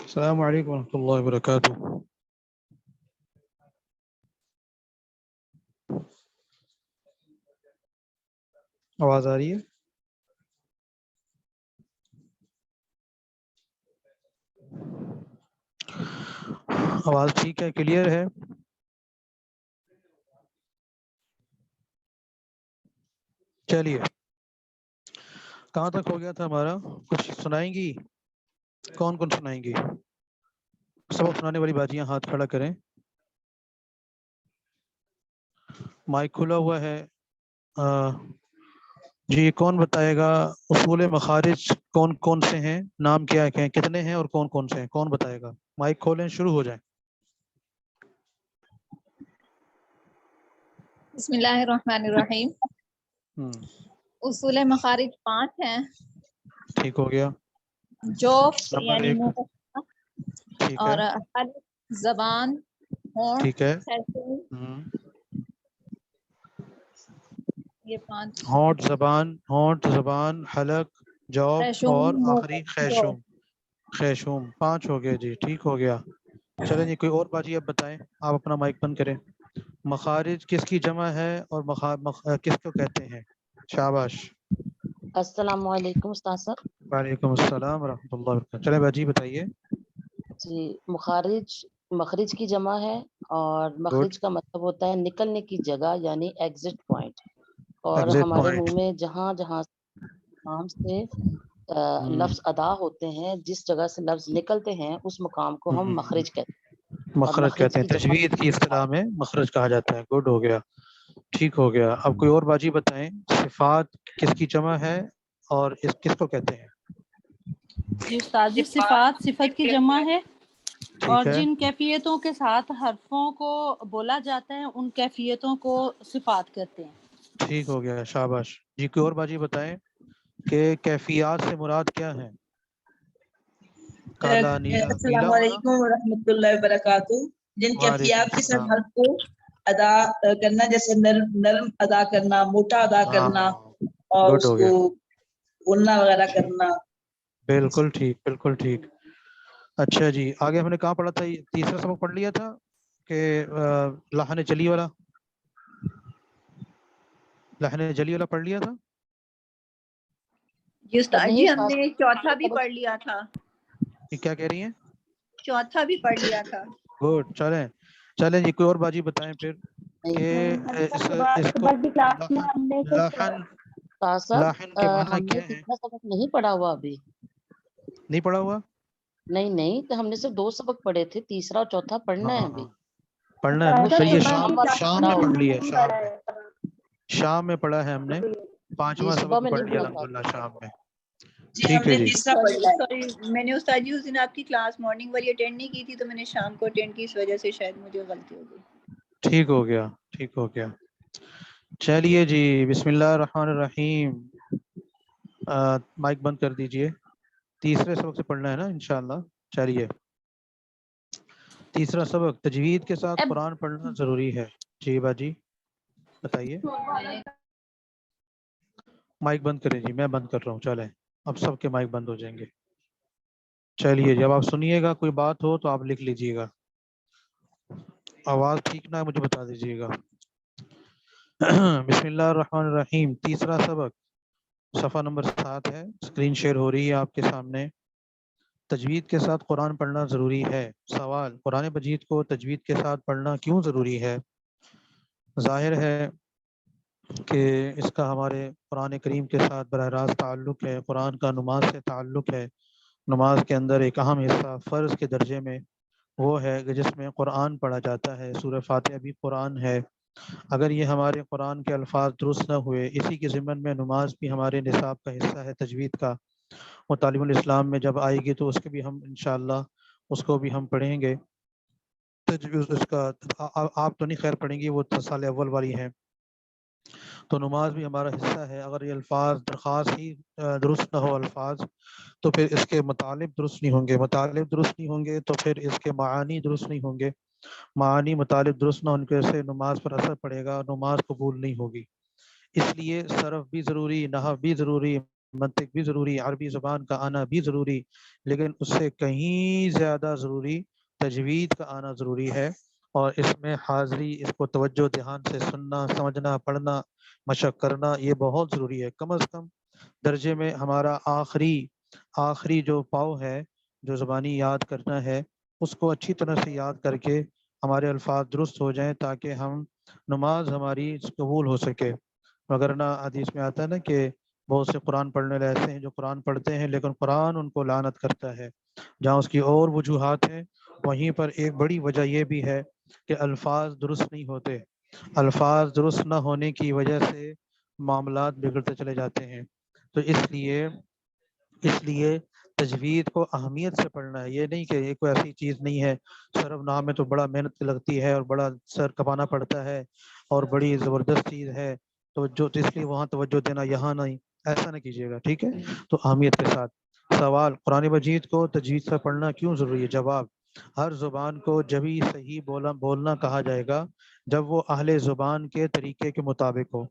السلام علیکم ورحمۃ اللہ وبرکاتہ۔ آواز آ رہی ہے؟ آواز ٹھیک ہے، کلیئر ہے؟ چلیے، کہاں تک ہو گیا تھا ہمارا؟ کچھ سنائیں گی؟ کون کون سنائیں گی؟ سبق سنانے والی باجیاں ہاتھ کھڑا کریں۔ مائک کھلا ہوا ہے۔ جی، کون بتائے گا اصول مخارج کون کون سے ہیں؟ نام کیا ہیں، کتنے ہیں اور کون کون سے ہیں؟ کون بتائے گا؟ مائک کھولیں، شروع ہو جائیں۔ بسم اللہ الرحمن الرحیم۔ اصول مخارج 5 ہیں۔ ٹھیک ہو گیا۔ جوف نمبر یعنی 1، منہ، ٹھیک ہے، اور حلق زبان، ہونٹ، ٹھیک ہے۔ خیشوم، یہ 5 ہونٹ زبان، حلق، جوف خیشوم، اور منہ، آخری جوف۔ خیشوم 5 ہو گئے جی، ٹھیک ہو گیا۔ چلیں جی، کوئی اور باجی اب بتائیں، آپ اپنا مائک بند کریں۔ مخارج کس کی جمع ہے اور کس کو کہتے ہیں؟ شاباش۔ السلام علیکم استاد صاحب۔ وعلیکم السلام ورحمۃ اللہ وبرکاتہ۔ چلیں باجی بتائیے۔ جی، مخرج کی جمع ہے، اور گڈ، مخرج کا مطلب ہوتا ہے نکلنے کی جگہ، یعنی ایگزٹ پوائنٹ، اور ایگزٹ ہمارے پوائنٹ۔ منہ میں جہاں جہاں مقام سے لفظ ادا ہوتے ہیں، جس جگہ سے لفظ نکلتے ہیں، اس مقام کو ہم مخرج کہتے ہیں، اور مخرج مخرج کہتے ہیں، کی جمع تجوید کی اصطلاح میں مخرج کہا جاتا ہے۔ گڈ ہو گیا، ٹھیک ہو گیا۔ اب کوئی اور باجی بتائیں، صفات کس کی جمع ہے اور کس کو کہتے ہیں؟ جی استاد جی، صفت کی جمع ہے، اور ٹھیک ہے، جن کیفیتوں کے ساتھ حرفوں کو بولا جاتا ہے ان کیفیتوں کو صفات کہتے ہیں۔ ٹھیک ہو گیا، شاباش جی۔ کوئی اور باجی بتائیں کہ کیفیات سے مراد کیا ہے؟ کالا، نیلا، پیلا السلام ہونا؟ علیکم ورحمۃ اللہ وبرکاتہ۔ جن وعلیکم کیفیات کے ساتھ السلام۔ حرف کو ادا کرنا، جیسے نرم ادا کرنا، موٹا ادا کرنا، ہاں، اور گڈ اس ہو کو گیا، بولنا وغیرہ کرنا۔ بالکل ٹھیک، بالکل ٹھیک۔ اچھا جی، آگے ہم نے کہاں پڑھا تھا؟ تیسرا سبق پڑھ لیا تھا کہ لحن جلی والا پڑھ لیا تھا؟ جی استاد نہیں جی، ہم استاد نے چوتھا بھی پڑھ لیا تھا۔ یہ کیا کہہ رہی ہیں؟ چوتھا بھی پڑھ لیا تھا۔ گڈ، چلیں جی، کوئی اور باجی بتائیں پھر کہ اس کو استاد صاحب، لاحن کے ہم معنی نے کیا ہیں؟ تیسرا سبق نہیں پڑھا ہوا ابھی۔ نہیں پڑھا ہوا؟ نہیں، تو ہم نے صرف 2 سبق پڑھے تھے، تیسرا اور چوتھا پڑھنا ہے ابھی۔ پڑھنا ہے نا؟ وہ صحیح ہے، شاید شام والا شام پڑھا میں ہوگا۔ پڑھ لیا، شام میں پڑھا ہے ہم نے، جی، 5واں صبح سبق میں پڑھ نہیں لیا پڑھا تھا۔ الحمدللہ شام میں۔ جی، ہم ٹھیک ہے نے جی، تیسرا پڑھا ہے۔ سوری، میں نے استاد جی اس دن آپ کی کلاس مارننگ والی اٹینڈ نہیں کی تھی، تو میں نے شام کو اٹینڈ کی، اس وجہ سے شاید مجھے غلطی ہو گئی۔ ٹھیک ہو گیا، ٹھیک ہو گیا۔ چلیے جی، بسم اللہ الرحمن الرحیم۔ مائک بند کر دیجئے۔ تیسرے سبق سے پڑھنا ہے نا انشاءاللہ۔ چلیے، تیسرا سبق، تجوید کے ساتھ قرآن پڑھنا ضروری ہے۔ جی باجی بتائیے۔ مائک بند کریں جی، میں بند کر رہا ہوں۔ چلیں، اب سب کے مائک بند ہو جائیں گے۔ چلیے، جب آپ سنیے گا کوئی بات ہو تو آپ لکھ لیجئے گا، آواز ٹھیک نہ ہے مجھے بتا دیجئے گا۔ بسم اللہ الرحمن الرحیم۔ تیسرا سبق صفحہ نمبر 7 ہے، اسکرین شیئر ہو رہی ہے آپ کے سامنے۔ تجوید کے ساتھ قرآن پڑھنا ضروری ہے۔ سوال، قرآن مجید کو تجوید کے ساتھ پڑھنا کیوں ضروری ہے؟ ظاہر ہے کہ اس کا ہمارے قرآن کریم کے ساتھ براہ راست تعلق ہے۔ قرآن کا نماز سے تعلق ہے۔ نماز کے اندر ایک اہم حصہ فرض کے درجے میں وہ ہے کہ جس میں قرآن پڑھا جاتا ہے۔ سورہ فاتحہ بھی قرآن ہے۔ اگر یہ ہمارے قرآن کے الفاظ درست نہ ہوئے، اسی کے ضمن میں نماز بھی ہمارے نصاب کا حصہ ہے تجوید کا، وہ تعلیم الاسلام میں جب آئے گی تو اس کے بھی ہم انشاءاللہ اس کو بھی ہم پڑھیں گے۔ تجوید اس کا آپ تو نہیں خیر پڑھیں گی، وہ سال اول والی ہیں، تو نماز بھی ہمارا حصہ ہے۔ اگر یہ الفاظ درخواست ہی درست نہ ہو الفاظ، تو پھر اس کے مطالب درست نہیں ہوں گے، مطالب درست نہیں ہوں گے تو پھر اس کے معانی درست نہیں ہوں گے، معانی مطالب درست نہ ہونے سے نماز پر اثر پڑے گا، نماز قبول نہیں ہوگی۔ اس لیے صرف بھی ضروری، نحو بھی ضروری، منطق بھی ضروری، عربی زبان کا آنا بھی ضروری، لیکن اس سے کہیں زیادہ ضروری تجوید کا آنا ضروری ہے، اور اس میں حاضری، اس کو توجہ دھیان سے سننا، سمجھنا، پڑھنا، مشق کرنا، یہ بہت ضروری ہے۔ کم از کم درجے میں ہمارا آخری جو پاؤ ہے، جو زبانی یاد کرنا ہے، اس کو اچھی طرح سے یاد کر کے ہمارے الفاظ درست ہو جائیں تاکہ ہم نماز ہماری قبول ہو سکے۔ وگرنہ حدیث میں آتا ہے نا کہ بہت سے قرآن پڑھنے والے ایسے ہیں جو قرآن پڑھتے ہیں لیکن قرآن ان کو لعنت کرتا ہے۔ جہاں اس کی اور وجوہات ہیں، وہیں پر ایک بڑی وجہ یہ بھی ہے کہ الفاظ درست نہیں ہوتے۔ الفاظ درست نہ ہونے کی وجہ سے معاملات بگڑتے چلے جاتے ہیں۔ تو اس لیے تجوید کو اہمیت سے پڑھنا ہے۔ یہ نہیں کہ یہ کوئی ایسی چیز نہیں ہے، صرف نام میں تو بڑا محنت لگتی ہے اور بڑا سر کپانا پڑتا ہے اور بڑی زبردست چیز ہے تو اس لیے وہاں توجہ دینا، یہاں نہیں، ایسا نہ کیجیے گا، ٹھیک ہے؟ تو اہمیت کے ساتھ سوال، قرآن مجید کو تجوید سے پڑھنا کیوں ضروری ہے؟ جواب، ہر زبان کو جبھی صحیح بولنا کہا جائے گا جب وہ اہل زبان کے طریقے کے مطابق ہو۔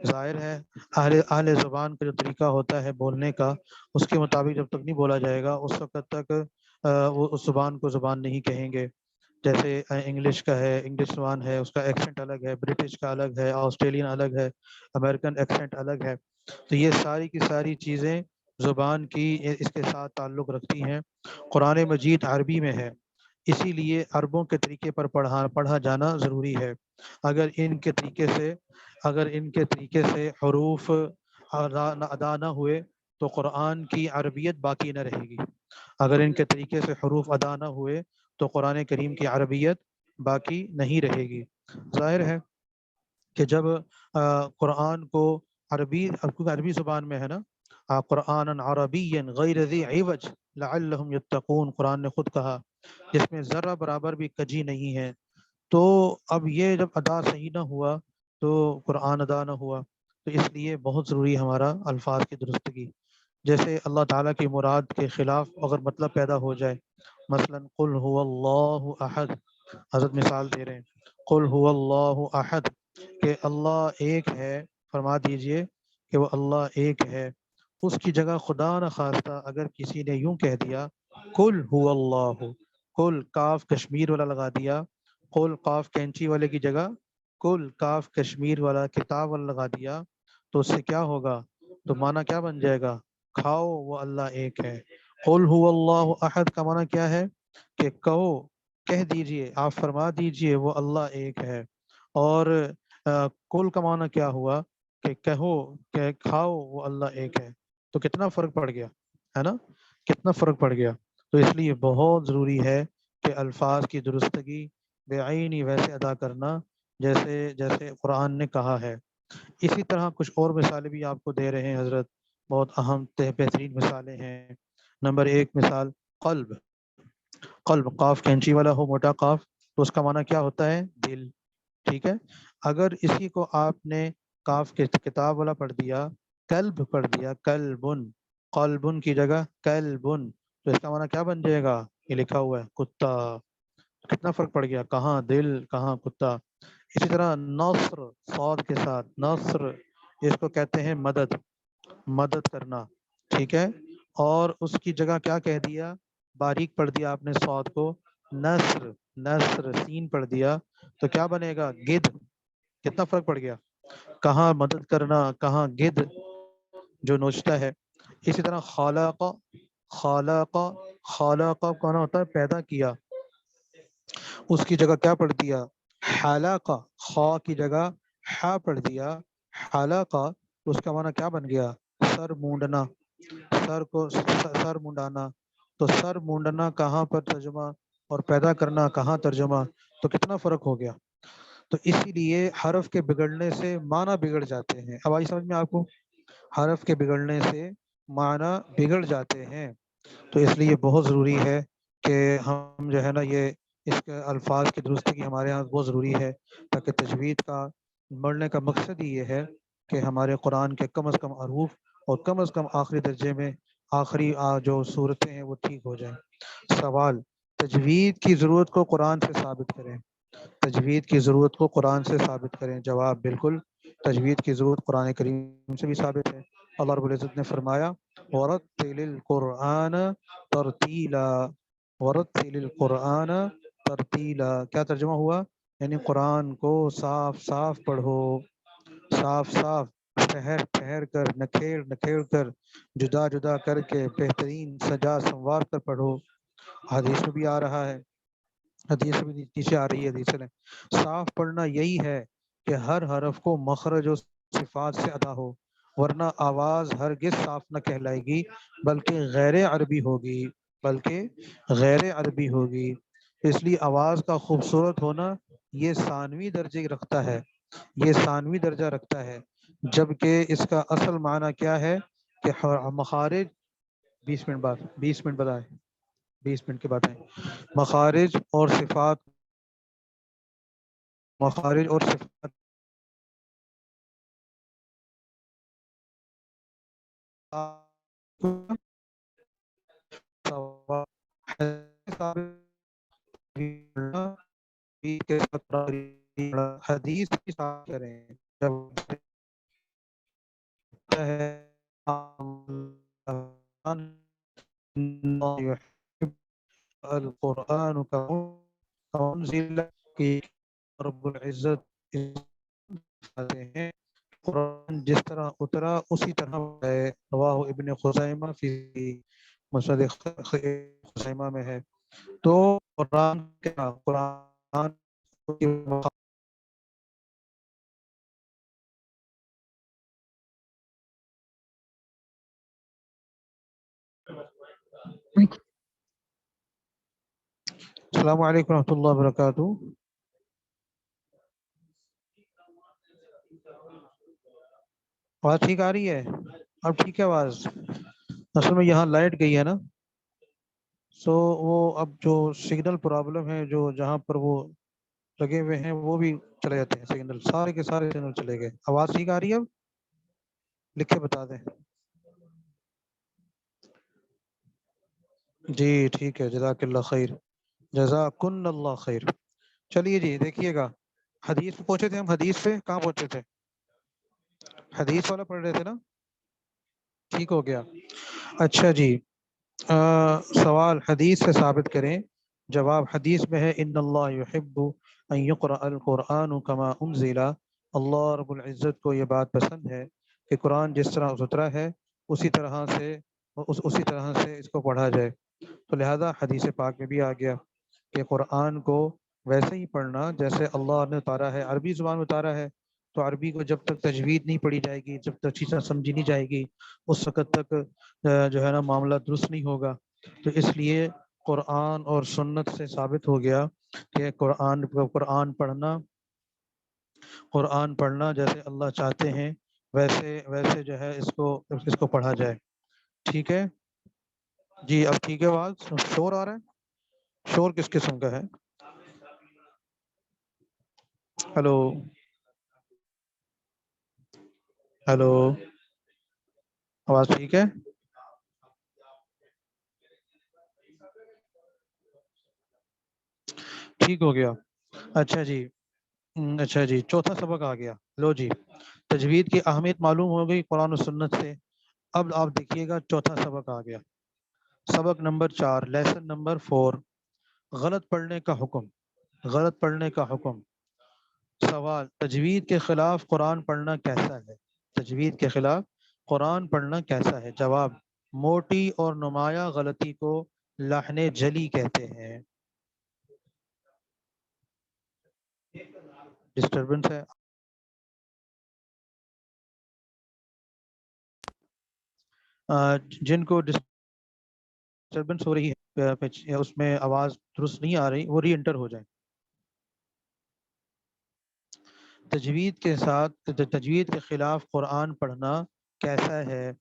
ظاہر ہے اہل زبان کا جو طریقہ ہوتا ہے بولنے کا، اس کے مطابق جب تک نہیں بولا جائے گا اس وقت تک وہ اس زبان کو زبان نہیں کہیں گے۔ جیسے انگلش کا ہے، انگلش زبان ہے، اس کا ایکسنٹ الگ ہے، برٹش کا الگ ہے، آسٹریلین الگ ہے، امریکن ایکسنٹ الگ ہے۔ تو یہ ساری کی ساری چیزیں زبان کی اس کے ساتھ تعلق رکھتی ہیں۔ قرآن مجید عربی میں ہے، اسی لیے عربوں کے طریقے پر پڑھا جانا ضروری ہے۔ اگر ان کے طریقے سے حروف ادا نہ ہوئے تو قرآن کی عربیت باقی نہ رہے گی۔ اگر ان کے طریقے سے حروف ادا نہ ہوئے تو قرآن کریم کی عربیت باقی نہیں رہے گی۔ ظاہر ہے کہ جب قرآن کو عربی زبان میں ہے نا، قرآن عربی غیر ذی عوج لعلہم یتقون، قرآن نے خود کہا، جس میں ذرہ برابر بھی کجی نہیں ہے۔ تو اب یہ جب ادا صحیح نہ ہوا تو قرآن ادا نہ ہوا، تو اس لیے بہت ضروری ہے ہمارا الفاظ کی درستگی۔ جیسے اللہ تعالیٰ کی مراد کے خلاف اگر مطلب پیدا ہو جائے، مثلا قل هو اللہ احد، حضرت مثال دے رہے ہیں، قل هو اللہ احد، کہ اللہ ایک ہے، فرما دیجئے کہ وہ اللہ ایک ہے۔ اس کی جگہ خدا نہ خواستہ اگر کسی نے یوں کہہ دیا قل هو اللہ، قل کاف کشمیر والا لگا دیا، قل قاف کینچی والے کی جگہ قل کاف کشمیر والا کتاب والا لگا دیا، تو اس سے کیا ہوگا؟ تو معنی کیا بن جائے گا؟ کھاؤ وہ اللہ ایک ہے۔ قل هو اللہ احد کا معنی کیا ہے؟ کہ کہہ دیجئے، آپ فرما دیجئے وہ اللہ ایک ہے۔ اور قل کا معنی کیا ہوا؟ کہ کہو، کہ کھاؤ وہ اللہ ایک ہے۔ تو کتنا فرق پڑ گیا ہے نا، کتنا فرق پڑ گیا۔ تو اس لیے بہت ضروری ہے کہ الفاظ کی درستگی بعینی ویسے ادا کرنا جیسے قرآن نے کہا ہے۔ اسی طرح کچھ اور مثالیں بھی آپ کو دے رہے ہیں حضرت، بہت اہم بہترین مثالیں ہیں۔ نمبر 1 مثال، قلب قاف کینچی والا ہو، موٹا قاف، تو اس کا معنی کیا ہوتا ہے؟ دل، ٹھیک ہے؟ اگر اسی کو آپ نے کاف کے کتاب والا پڑھ دیا، قلب پڑھ دیا، قلبن کی جگہ قلبن، تو اس کا معنی کیا بن جائے گا؟ یہ لکھا ہوا ہے کتا۔ کتنا فرق پڑ گیا، کہاں دل کہاں کتا۔ اسی طرح نصر، صاد کے ساتھ نصر، اس کو کہتے ہیں مدد کرنا، ٹھیک ہے؟ اور اس کی جگہ کیا کہہ دیا؟ باریک پڑھ دیا آپ نے صاد کو، نصر سین پڑھ دیا، تو کیا بنے گا؟ گدھ۔ کتنا فرق پڑ گیا، کہاں مدد کرنا، کہاں گدھ جو نوچتا ہے۔ اسی طرح خالق کون ہوتا ہے؟ پیدا کیا، اس کی جگہ کیا پڑھ دیا؟ حلقہ، خا کی جگہ حا پڑھ دیا، حلقہ، اس کا معنی کیا بن گیا؟ سر مونڈنا، سر مونڈانا۔ تو سر مونڈنا کہاں پر ترجمہ اور پیدا کرنا کہاں ترجمہ، تو کتنا فرق ہو گیا۔ تو اسی لیے حرف کے بگڑنے سے معنی بگڑ جاتے ہیں۔ اب آئی سمجھ میں آپ کو؟ حرف کے بگڑنے سے معنی بگڑ جاتے ہیں۔ تو اس لیے بہت ضروری ہے کہ ہم جو ہے نا یہ اس کے الفاظ کی درستگی ہمارے ہاں بہت ضروری ہے، تاکہ تجوید کا بڑھنے کا مقصد ہی یہ ہے کہ ہمارے قرآن کے کم از کم حروف اور کم از کم آخری درجے میں آخری جو صورتیں ہیں وہ ٹھیک ہو جائیں۔ سوال، تجوید کی ضرورت کو قرآن سے ثابت کریں، تجوید کی ضرورت کو قرآن سے ثابت کریں۔ جواب، بالکل، تجوید کی ضرورت قرآن کریم سے بھی ثابت ہے. اللہ رب العزت نے فرمایا وَرَتِّلِ الْقُرْآنَ تَرْتِيلًا، وَرَتِّلِ الْقُرْآنَ ترتیلا. کیا ترجمہ ہوا؟ یعنی قرآن کو صاف صاف پڑھو، صاف صاف، ٹھہر ٹھہر کر، نکھیڑ نکھیڑ کر، جدا جدا کر کے، بہترین سجا سنوار کر پڑھو. حدیث میں بھی آ رہا ہے، حدیث میں بھی نیچے آ رہی ہے حدیث میں. صاف پڑھنا یہی ہے کہ ہر حرف کو مخرج و صفات سے ادا ہو، ورنہ آواز ہرگز صاف نہ کہلائے گی بلکہ غیر عربی ہوگی، بلکہ غیر عربی ہوگی. اس لیے آواز کا خوبصورت ہونا یہ ثانوی درجے رکھتا ہے، یہ ثانوی درجہ رکھتا ہے، جبکہ اس کا اصل معنی کیا ہے کہ مخارج 20 منٹ بعد 20 منٹ بتائیں، 20 منٹ کے بعد آئیں. مخارج اور صفات، مخارج اور صفات حدیث کی ساتھ کریں. جب ہے القرآن کا منزل کی رب العزت ہیں، قرآن جس طرح اترا اسی طرح ہے. رواہ ابن خزیمہ فی مسند خزیمہ میں ہے. تو قرآن کیا، قرآن السلام علیکم ورحمۃ اللہ وبرکاتہ. آواز ٹھیک آ رہی ہے؟ اب ٹھیک ہے آواز؟ اصل میں یہاں لائٹ گئی ہے نا، سو وہ اب جو سگنل پرابلم ہے، جو جہاں پر وہ لگے ہوئے ہیں وہ بھی چلے جاتے ہیں سگنل، سارے کے سارے سگنل چلے گئے. آواز ٹھیک آ رہی ہے؟ اب لکھ کے بتا دیں. جی ٹھیک ہے، جزاک اللہ خیر، جزاکن اللہ خیر. چلیے جی دیکھیے گا، حدیث پہ پہنچے تھے ہم. حدیث پہ کہاں پہنچے تھے؟ حدیث والا پڑھ رہے تھے نا، ٹھیک ہو گیا. اچھا جی، سوال حدیث سے ثابت کریں. جواب حدیث میں ہے ان اللہ یحب ان یقرأ القرآن کما انزل. اللہ رب العزت کو یہ بات پسند ہے کہ قرآن جس طرح اترا ہے اسی طرح سے اس کو پڑھا جائے. تو لہذا حدیث پاک میں بھی آ گیا کہ قرآن کو ویسے ہی پڑھنا جیسے اللہ نے اتارا ہے، عربی زبان میں اتارا ہے. تو عربی کو جب تک تجوید نہیں پڑھی جائے گی، جب تک اچھی طرح سمجھی نہیں جائے گی، اس وقت تک جو ہے نا معاملہ درست نہیں ہوگا. تو اس لیے قرآن اور سنت سے ثابت ہو گیا کہ قرآن پڑھنا جیسے اللہ چاہتے ہیں ویسے جو ہے اس کو پڑھا جائے. ٹھیک ہے جی. اب ٹھیک ہے آواز؟ شور آ رہا ہے؟ شور کس قسم کا ہے؟ ہلو ہلو، آواز ٹھیک ہے؟ ٹھیک ہو گیا. اچھا جی چوتھا سبق آ گیا. لو جی، تجوید کی اہمیت معلوم ہو گئی قرآن و سنت سے. اب آپ دیکھیے گا چوتھا سبق آ گیا، سبق نمبر 4، لیسن نمبر 4، غلط پڑھنے کا حکم. غلط پڑھنے کا حکم. سوال، تجوید کے خلاف قرآن پڑھنا کیسا ہے؟ تجوید کے خلاف قرآن پڑھنا کیسا ہے؟ جواب، موٹی اور نمایاں غلطی کو لحن جلی کہتے ہیں. ڈسٹربنس ہے؟ جن کو ڈسٹربنس ہو رہی ہے، اس میں آواز درست نہیں آ رہی، وہ ری انٹر ہو جائیں. تجوید کے خلاف قرآن پڑھنا کیسا ہے؟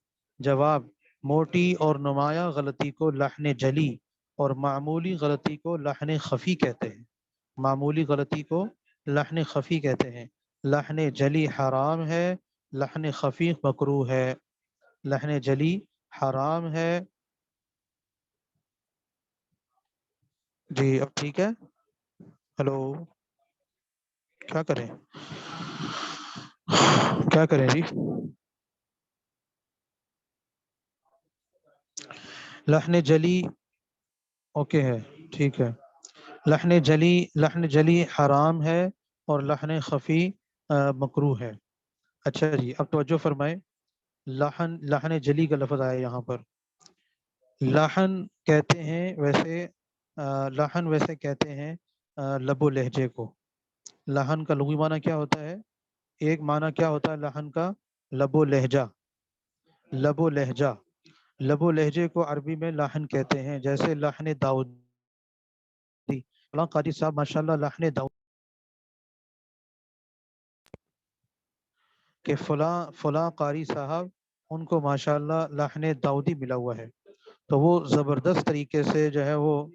جواب، موٹی اور نمایاں غلطی کو لحن جلی اور معمولی غلطی کو لحن خفی کہتے ہیں. معمولی غلطی کو لحن خفی کہتے ہیں. لحن جلی حرام ہے، لحن خفی مکروہ ہے. لحن جلی حرام ہے. جی اب ٹھیک ہے؟ ہلو، کیا کریں؟ کیا کریں جی؟ لحن جلی اوکے ہے، ٹھیک ہے. لحن جلی حرام ہے اور لحن خفی مکروہ ہے. اچھا جی، اب توجہ فرمائیں. لحن جلی کا لفظ آیا یہاں پر. لحن کہتے ہیں ویسے کہتے ہیں لب و لہجے کو. لحن کا لغوی معنی کیا ہوتا ہے؟ ایک معنی کیا ہوتا ہے لحن کا؟ لب و لہجہ. لب و لہجہ، لب و لہجے کو عربی میں لحن کہتے ہیں. جیسے لحن داؤدی، فلاں قاری صاحب ماشاءاللہ لحن داؤدی کہ فلاں قاری صاحب ان کو ماشاءاللہ لحن داؤدی ملا ہوا ہے. تو وہ زبردست طریقے سے جو ہے وہ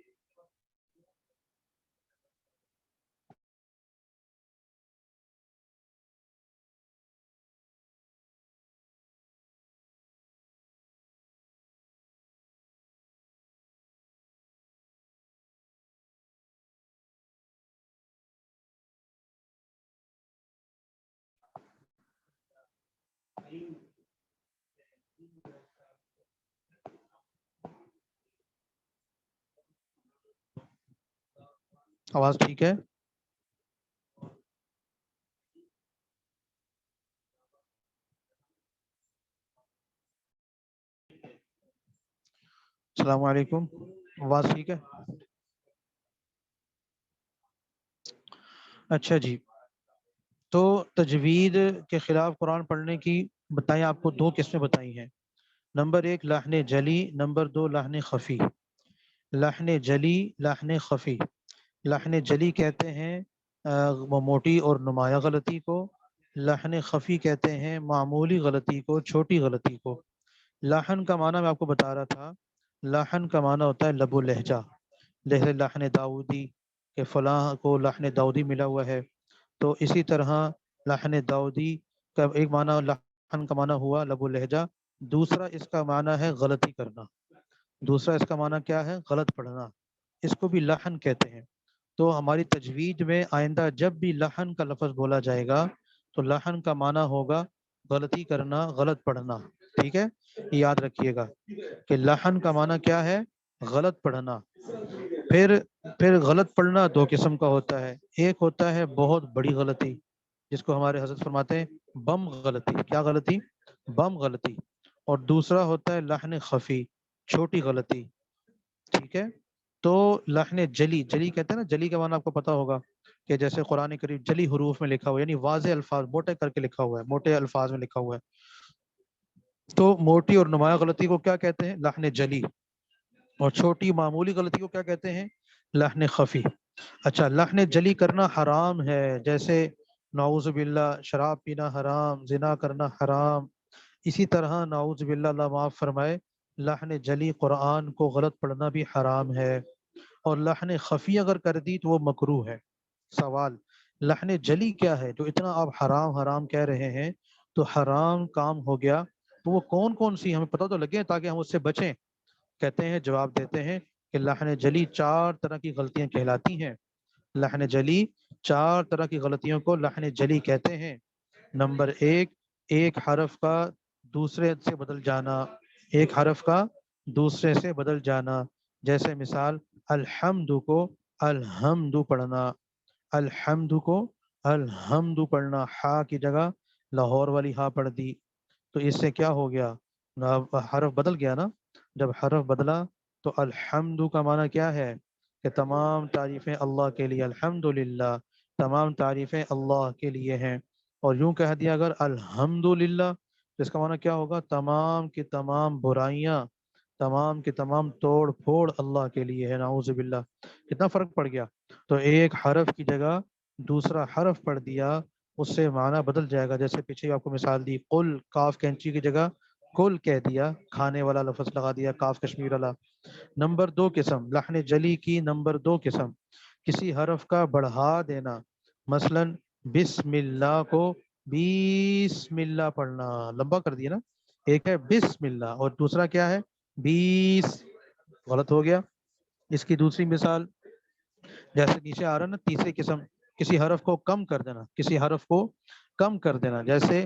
آواز ٹھیک ہے؟ السلام علیکم، آواز ٹھیک ہے؟ اچھا جی، تو تجوید کے خلاف قرآن پڑھنے کی بتائیں، آپ کو 2 قسمیں بتائی ہیں. نمبر 1 لحن جلی، نمبر 2 لحن خفی. لحن جلی، لحن خفی. لحن جلی کہتے ہیں موٹی اور نمایاں غلطی کو. لحن خفی کہتے ہیں معمولی غلطی کو، چھوٹی غلطی کو. لحن کا معنی میں آپ کو بتا رہا تھا، لحن کا معنی ہوتا ہے لب و لہجہ. جیسے لحن داؤدی کہ فلاں کو لحن داؤدی ملا ہوا ہے. تو اسی طرح لحن داؤدی کا ایک معنی لحن کا معنی ہوا لب و لہجہ. دوسرا اس کا معنی ہے غلطی کرنا. دوسرا اس کا معنی کیا ہے؟ غلط پڑھنا. اس کو بھی لحن کہتے ہیں. تو ہماری تجوید میں آئندہ جب بھی لحن کا لفظ بولا جائے گا تو لحن کا معنی ہوگا غلطی کرنا، غلط پڑھنا. ٹھیک ہے، یاد رکھیے گا کہ لحن کا معنی کیا ہے؟ غلط پڑھنا. پھر غلط پڑھنا 2 قسم کا ہوتا ہے. ایک ہوتا ہے بہت بڑی غلطی، جس کو ہمارے حضرت فرماتے ہیں بم غلطی. کیا غلطی؟ بم غلطی. اور دوسرا ہوتا ہے لحن خفی، چھوٹی غلطی. ٹھیک ہے. تو لحن جلی، جلی کہتے ہیں نا، جلی کا معنی آپ کو پتا ہوگا کہ جیسے قرآن کریم جلی حروف میں لکھا ہوا ہے، یعنی واضح الفاظ موٹے کر کے لکھا ہوا ہے، موٹے الفاظ میں لکھا ہوا ہے. تو موٹی اور نمایاں غلطی کو کیا کہتے ہیں؟ لحن جلی. اور چھوٹی معمولی غلطی کو کیا کہتے ہیں؟ لحن خفی. اچھا، لحن جلی کرنا حرام ہے، جیسے نعوذ باللہ شراب پینا حرام، زنا کرنا حرام. اسی طرح نعوذ باللہ اللہ معاف فرمائے لحن جلی قرآن کو غلط پڑھنا بھی حرام ہے. اور لحن خفی اگر کر دی تو وہ مکروہ ہے. سوال، لحن جلی کیا ہے جو اتنا آپ حرام حرام کہہ رہے ہیں؟ تو حرام کام ہو گیا تو وہ کون کون سی ہمیں پتہ تو لگے تاکہ ہم اس سے بچیں. کہتے ہیں، جواب دیتے ہیں کہ لحن جلی 4 طرح کی غلطیاں کہلاتی ہیں. لحن جلی 4 طرح کی غلطیوں کو لحن جلی کہتے ہیں. نمبر 1 ایک حرف کا دوسرے سے بدل جانا. ایک حرف کا دوسرے سے بدل جانا، جیسے مثال الحمد کو الحمد پڑھنا. الحمد کو الحمد پڑھنا، ہا کی جگہ لاہور والی ہا پڑھ دی. تو اس سے کیا ہو گیا؟ حرف بدل گیا نا. جب حرف بدلا تو الحمد کا معنی کیا ہے؟ کہ تمام تعریفیں اللہ کے لیے، الحمدللہ تمام تعریفیں اللہ کے لیے ہیں. اور یوں کہہ دیا اگر الحمدللہ تو اس کا معنی کیا ہوگا؟ تمام کی تمام برائیاں، تمام کی تمام توڑ پھوڑ اللہ کے لیے ہے. نعوذ باللہ. کتنا فرق پڑ گیا. تو ایک حرف کی جگہ دوسرا حرف پڑھ دیا، اس سے معنی بدل جائے گا. جیسے پیچھے آپ کو مثال دی، قل کاف کینچی کی جگہ کل کہہ دیا، کھانے والا لفظ لگا دیا، کاف کشمیر والا. نمبر 2 قسم لحن جلی کی. نمبر 2 قسم کسی حرف کا بڑھا دینا. مثلا بسم اللہ کو بسم اللہ پڑھنا، لمبا کر دیا نا. ایک ہے بسم اللہ اور دوسرا کیا ہے؟ 20. غلط ہو گیا. اس کی دوسری مثال جیسے نیچے آ رہا نا، تیسری قسم کسی حرف کو کم کر دینا. کسی حرف کو کم کر دینا، جیسے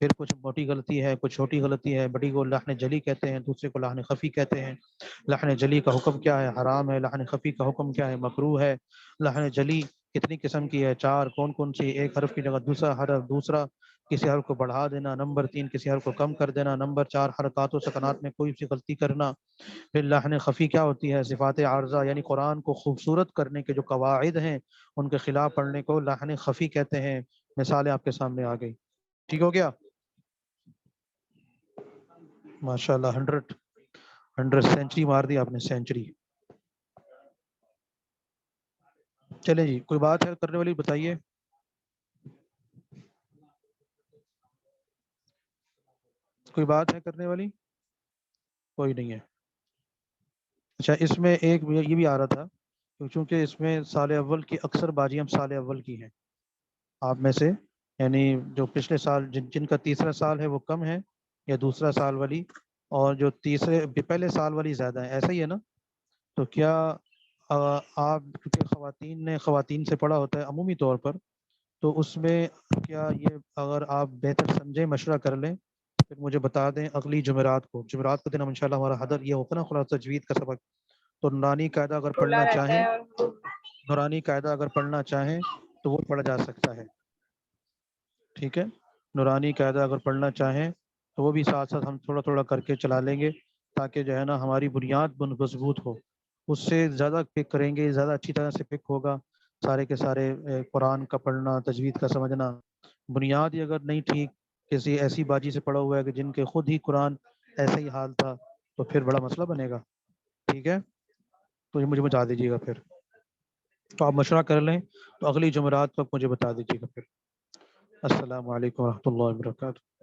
پھر کچھ موٹی غلطی ہے، کچھ چھوٹی غلطی ہے. بڑی کو لحن جلی کہتے ہیں، دوسرے کو لحن خفی کہتے ہیں. لحن جلی کا حکم کیا ہے؟ حرام ہے. لحن خفی کا حکم کیا ہے؟ مکروہ ہے. لحن جلی کتنی قسم کی ہے؟ 4. کون کون سی؟ ایک حرف کی جگہ دوسرا حرف، دوسرا کسی حرف کو بڑھا دینا، نمبر 3 کسی حرف کو کم کر دینا، نمبر 4 حرکات و سکنات میں کوئی سی غلطی کرنا. پھر لحن خفی کیا ہوتی ہے؟ صفات عارضہ، یعنی قرآن کو خوبصورت کرنے کے جو قواعد ہیں ان کے خلاف پڑھنے کو لحن خفی کہتے ہیں. مثالیں آپ کے سامنے آ گئی. ٹھیک ہو گیا؟ ماشاءاللہ 100 سینچری مار دی آپ نے، سینچری. چلیں جی، کوئی بات ہے کرنے والی؟ بتائیے. کوئی بات ہے کرنے والی؟ کوئی نہیں ہے. اچھا، اس میں ایک یہ بھی آ رہا تھا چونکہ اس میں سال اول کی اکثر بازیاں سال اول کی ہیں آپ میں سے، یعنی جو پچھلے سال جن کا تیسرا سال ہے وہ کم ہے یا دوسرا سال والی، اور جو پہلے سال والی زیادہ ہے. ایسا ہی ہے نا؟ تو کیا آپ، کیونکہ خواتین سے پڑھا ہوتا ہے عمومی طور پر، تو اس میں کیا یہ اگر آپ بہتر سمجھیں مشورہ کر لیں پھر مجھے بتا دیں. اگلی جمعرات کو دن ہم انشاءاللہ ہمارا حضر یہ ہوتا ہے نا خلاصہ تجوید کا سبق، تو نورانی قاعدہ اگر پڑھنا چاہیں، نورانی قاعدہ اگر پڑھنا چاہیں تو وہ پڑھا جا سکتا ہے. ٹھیک ہے، نورانی قاعدہ اگر پڑھنا چاہیں تو وہ بھی ساتھ ساتھ ہم تھوڑا تھوڑا کر کے چلا لیں گے تاکہ جو ہے نا ہماری بنیاد مضبوط ہو. اس سے زیادہ پک کریں گے، زیادہ اچھی طرح سے پک ہوگا. سارے کے سارے قرآن کا پڑھنا، تجوید کا سمجھنا. بنیاد ہی اگر نہیں ٹھیک، کسی ایسی باجی سے پڑھا ہوا ہے کہ جن کے خود ہی قرآن ایسا ہی حال تھا، تو پھر بڑا مسئلہ بنے گا. ٹھیک ہے، تو یہ مجھے بتا دیجیے گا. پھر تو آپ مشورہ کر لیں تو اگلی جمعرات تک مجھے بتا دیجیے گا. پھر السلام علیکم ورحمۃ اللہ وبرکاتہ.